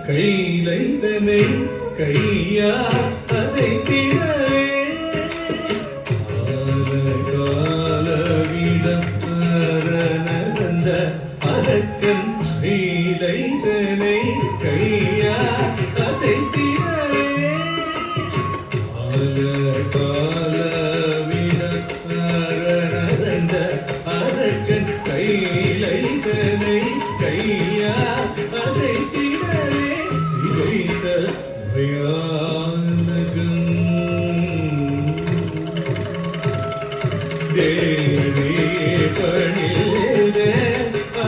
கையிலைதனை கையா அதை திடவே காலவிடம் நடந்த அதற்கன் கையிலைதனை கையா அதை திடவே காலவிடம் நடந்த அதற்கன் கையிலைதனை கையா அதை திடவே भयानकं